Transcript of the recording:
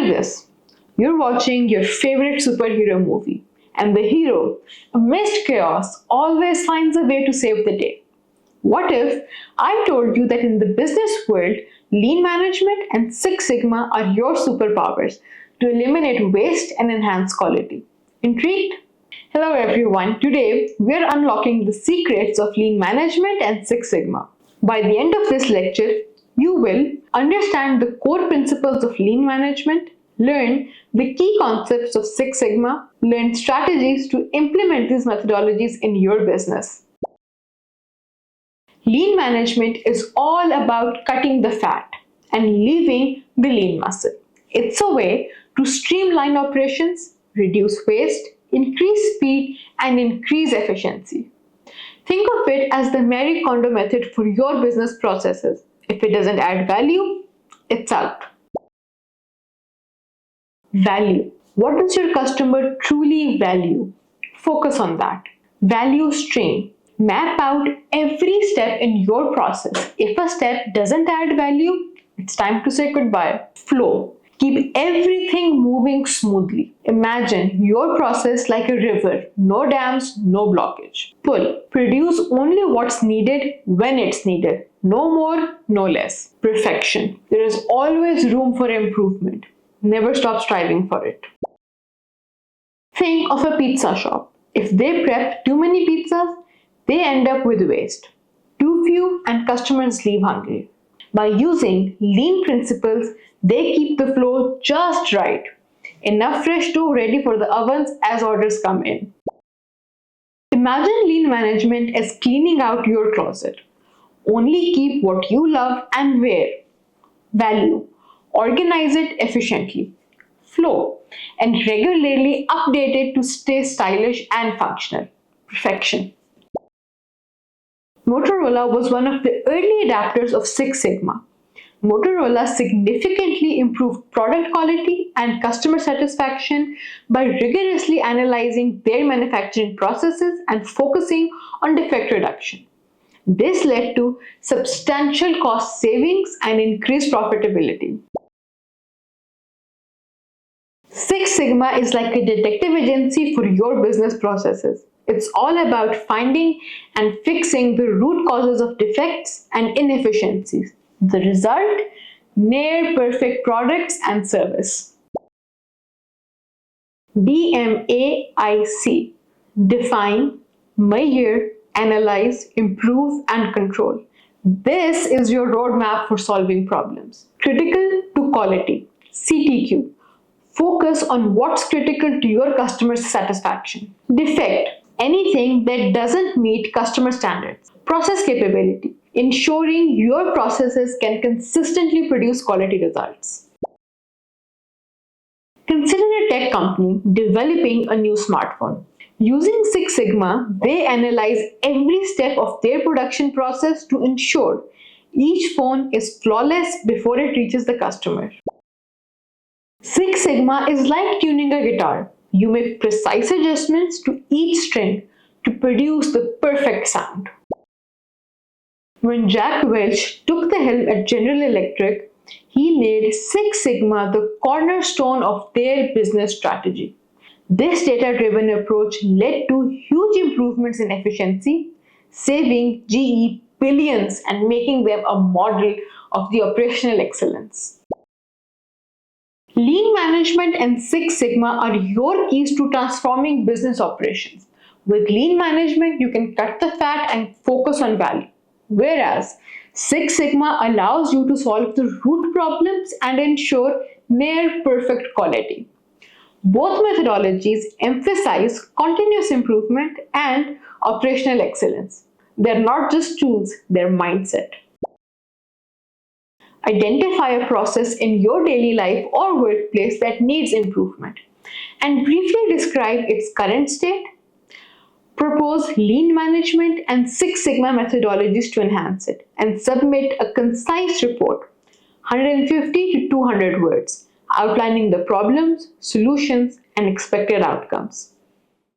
this. You're watching your favorite superhero movie, and the hero, amidst chaos, always finds a way to save the day. What if I told you that in the business world, lean management and Six Sigma are your superpowers to eliminate waste and enhance quality? Intrigued? Hello everyone, today we are unlocking the secrets of lean management and Six Sigma. By the end of this lecture, you will understand the core principles of lean management, learn the key concepts of Six Sigma, learn strategies to implement these methodologies in your business. Lean management is all about cutting the fat and leaving the lean muscle. It's a way to streamline operations, reduce waste, increase speed, and increase efficiency. Think of it as the Marie Kondo method for your business processes. If it doesn't add value, it's out. Value. What does your customer truly value? Focus on that. Value stream. Map out every step in your process. If a step doesn't add value, it's time to say goodbye. Flow. Keep everything moving smoothly. Imagine your process like a river. No dams, no blockage. Pull. Produce only what's needed when it's needed. No more, no less. Perfection. There is always room for improvement. Never stop striving for it. Think of a pizza shop. If they prep too many pizzas, they end up with waste. Too few and customers leave hungry. By using lean principles, they keep the flow just right. Enough fresh dough ready for the ovens as orders come in. Imagine lean management as cleaning out your closet. Only keep what you love and wear. Value. Organize it efficiently. Flow. And regularly update it to stay stylish and functional. Perfection. Motorola was one of the early adapters of Six Sigma. Motorola significantly improved product quality and customer satisfaction by rigorously analyzing their manufacturing processes and focusing on defect reduction. This led to substantial cost savings and increased profitability. Six Sigma is like a detective agency for your business processes. It's all about finding and fixing the root causes of defects and inefficiencies. The result? Near perfect products and service. DMAIC. Define, measure, analyze, improve, and control. This is your roadmap for solving problems. Critical to quality. CTQ. Focus on what's critical to your customer's satisfaction. Defect. Anything that doesn't meet customer standards. Process capability. Ensuring your processes can consistently produce quality results. Consider a tech company developing a new smartphone. Using Six Sigma, they analyze every step of their production process to ensure each phone is flawless before it reaches the customer. Six Sigma is like tuning a guitar. You make precise adjustments to each string to produce the perfect sound. When Jack Welch took the helm at General Electric, he made Six Sigma the cornerstone of their business strategy. This data-driven approach led to huge improvements in efficiency, saving GE billions and making them a model of the operational excellence. Lean management and Six Sigma are your keys to transforming business operations. With lean management, you can cut the fat and focus on value. Whereas Six Sigma allows you to solve the root problems and ensure near perfect quality. Both methodologies emphasize continuous improvement and operational excellence. They're not just tools, they're mindset. Identify a process in your daily life or workplace that needs improvement and briefly describe its current state. Propose lean management and Six Sigma methodologies to enhance it and submit a concise report, 150 to 200 words, outlining the problems, solutions, and expected outcomes.